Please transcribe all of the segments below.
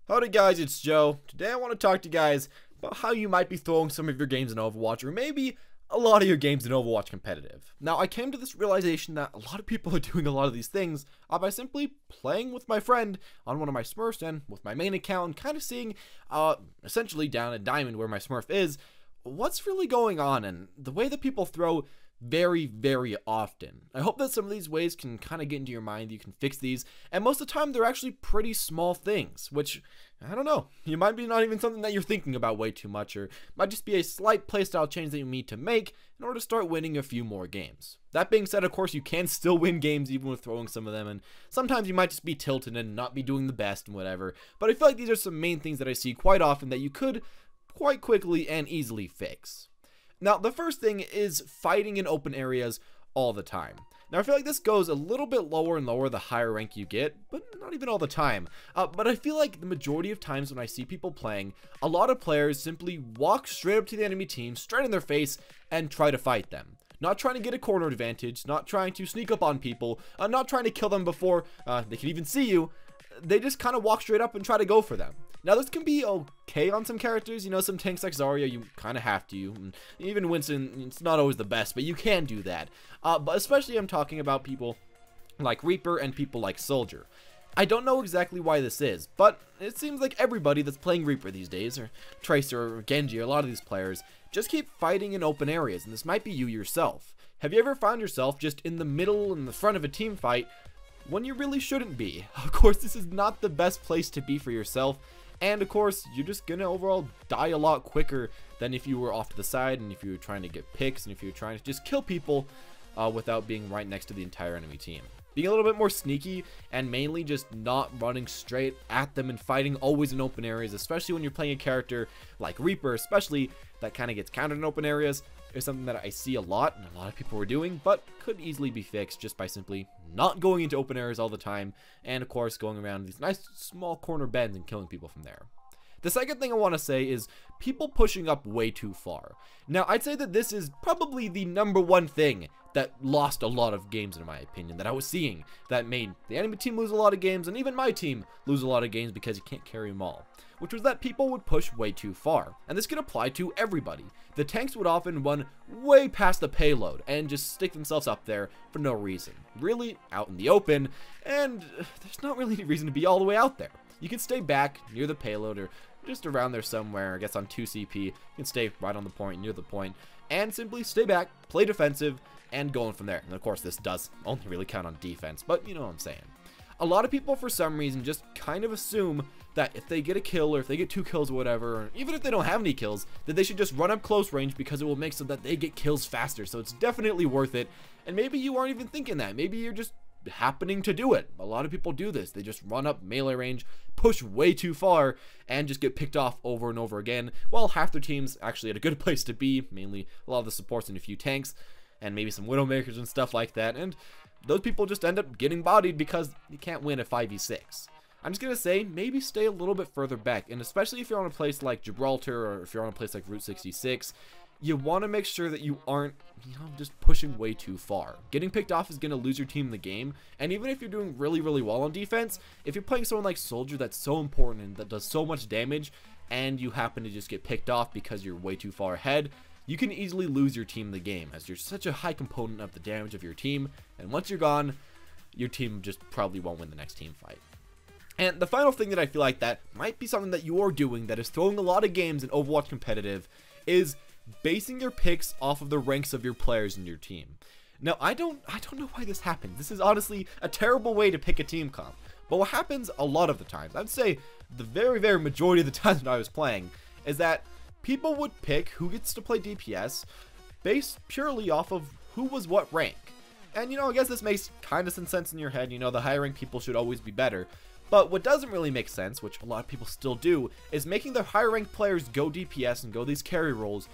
Howdy guys, it's Joe. Today I want to talk to you guys about how you might be throwing some of your games in Overwatch, or maybe a lot of your games in Overwatch competitive. Now, I came to this realization that a lot of people are doing a lot of these things by simply playing with my friend on one of my Smurfs and with my main account and kind of seeing, essentially down at Diamond where my Smurf is, what's really going on and the way that people throw very often. I hope that some of these ways can kind of get into your mind, you can fix these, and most of the time they're actually pretty small things, which, I don't know, you might be not even something that you're thinking about way too much, or might just be a slight playstyle change that you need to make in order to start winning a few more games. That being said, of course, you can still win games even with throwing some of them, and sometimes you might just be tilted and not be doing the best and whatever, but I feel like these are some main things that I see quite often that you could quite quickly and easily fix. Now, the first thing is fighting in open areas all the time. Now, I feel like this goes a little bit lower and lower the higher rank you get, but not even all the time. But I feel like the majority of times when I see people playing, a lot of players simply walk straight up to the enemy team, straight in their face, and try to fight them. Not trying to get a corner advantage, not trying to sneak up on people, not trying to kill them before they can even see you. They just kind of walk straight up and try to go for them. Now, this can be okay on some characters, you know, some tanks like Zarya, you kind of have to, and even Winston, it's not always the best, but you can do that. But especially I'm talking about people like Reaper and people like Soldier. I don't know exactly why this is, but it seems like everybody that's playing Reaper these days, or Tracer or Genji, or a lot of these players, just keep fighting in open areas, and this might be you yourself. Have you ever found yourself just in the middle and the front of a team fight when you really shouldn't be? Of course, this is not the best place to be for yourself, and of course, you're just gonna overall die a lot quicker than if you were off to the side, and if you were trying to get picks, and if you were trying to just kill people without being right next to the entire enemy team. Being a little bit more sneaky, and mainly just not running straight at them and fighting always in open areas, especially when you're playing a character like Reaper, especially that kind of gets countered in open areas, is something that I see a lot, and a lot of people are doing, but could easily be fixed just by simply not going into open areas all the time, and of course going around these nice small corner bends and killing people from there. The second thing I want to say is people pushing up way too far. Now, I'd say that this is probably the #1 thing that lost a lot of games, in my opinion, that I was seeing, that made the enemy team lose a lot of games, and even my team lose a lot of games because you can't carry them all, which was that people would push way too far. And this can apply to everybody. The tanks would often run way past the payload and just stick themselves up there for no reason, really out in the open, and there's not really any reason to be all the way out there. You can stay back near the payload or just around there somewhere, I guess on 2 CP, you can stay right on the point, near the point, and simply stay back, play defensive, and going from there. And of course, this does only really count on defense, but you know what I'm saying. A lot of people, for some reason, just kind of assume that if they get a kill, or if they get 2 kills or whatever, or even if they don't have any kills, that they should just run up close range because it will make so that they get kills faster. So it's definitely worth it. And maybe you aren't even thinking that. Maybe you're just happening to do it. A lot of people do this. They just run up melee range, push way too far, and just get picked off over and over again, while half their team's actually at a good place to be, mainly a lot of the supports and a few tanks, and maybe some Widowmakers and stuff like that, and those people just end up getting bodied because you can't win a 5v6. I'm just gonna say, maybe stay a little bit further back, and especially if you're on a place like Gibraltar, or if you're on a place like Route 66, you want to make sure that you aren't, just pushing way too far. Getting picked off is going to lose your team in the game, and even if you're doing really well on defense, if you're playing someone like Soldier that's so important and that does so much damage, and you happen to just get picked off because you're way too far ahead, you can easily lose your team in the game, as you're such a high component of the damage of your team, and once you're gone, your team just probably won't win the next team fight. And the final thing that I feel like that might be something that you're doing that is throwing a lot of games in Overwatch competitive is basing your picks off of the ranks of your players in your team. Now, I don't know why this happens. This is honestly a terrible way to pick a team comp. But what happens a lot of the times, I'd say the very majority of the times when I was playing, is that people would pick who gets to play DPS based purely off of who was what rank. And I guess this makes kind of some sense in your head, the higher rank people should always be better. But what doesn't really make sense, which a lot of people still do, is making the higher ranked players go DPS and go these carry roles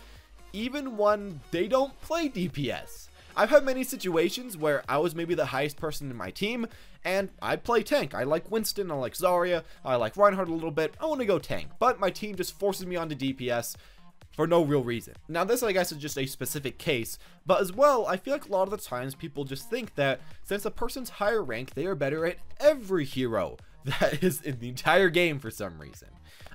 even when they don't play DPS. I've had many situations where I was maybe the highest person in my team, and I play tank. I like Winston, I like Zarya, I like Reinhardt a little bit, I want to go tank, but my team just forces me onto DPS for no real reason. Now this, I guess, is just a specific case, but as well, I feel like a lot of the times people just think that since a person's higher rank, they are better at every hero that is in the entire game for some reason.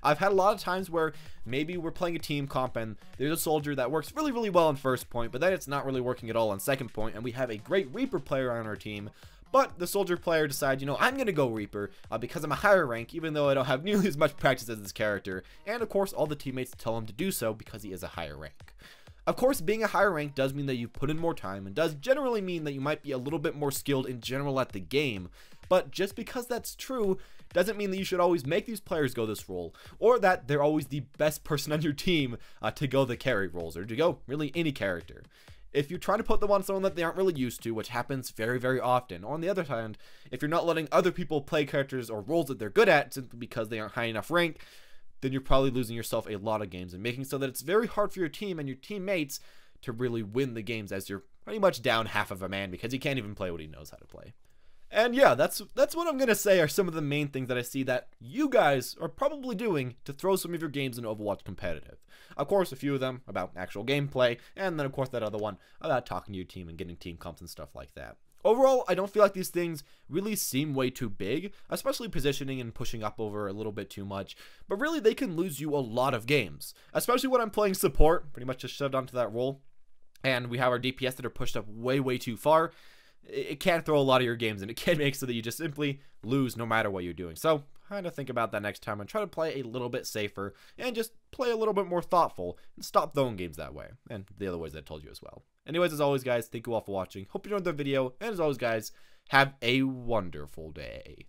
I've had a lot of times where maybe we're playing a team comp and there's a soldier that works really, really well on first point, but then it's not really working at all on second point, and we have a great Reaper player on our team, but the soldier player decides, you know, I'm going to go Reaper because I'm a higher rank, even though I don't have nearly as much practice as this character, and of course all the teammates tell him to do so because he is a higher rank. Of course, being a higher rank does mean that you put in more time, and does generally mean that you might be a little bit more skilled in general at the game, but just because that's true doesn't mean that you should always make these players go this role, or that they're always the best person on your team to go the carry roles, or to go really any character. If you're trying to put them on someone that they aren't really used to, which happens very, very often, or on the other hand, if you're not letting other people play characters or roles that they're good at simply because they aren't high enough rank, then you're probably losing yourself a lot of games and making so that it's very hard for your team and your teammates to really win the games, as you're pretty much down half of a man because he can't even play what he knows how to play. And yeah, that's what I'm going to say are some of the main things that I see that you guys are probably doing to throw some of your games in Overwatch competitive. Of course, a few of them about actual gameplay, and then of course that other one about talking to your team and getting team comps and stuff like that. Overall, I don't feel like these things really seem way too big, especially positioning and pushing up over a little bit too much, but really they can lose you a lot of games, especially when I'm playing support, pretty much just shoved onto that role, and we have our DPS that are pushed up way, way too far. It can throw a lot of your games, and it can make so that you just simply lose no matter what you're doing. So kind of think about that next time and try to play a little bit safer and just play a little bit more thoughtful and stop throwing games that way, and the other ways I told you as well. Anyways, as always guys, thank you all for watching. Hope you enjoyed the video, and as always guys, have a wonderful day.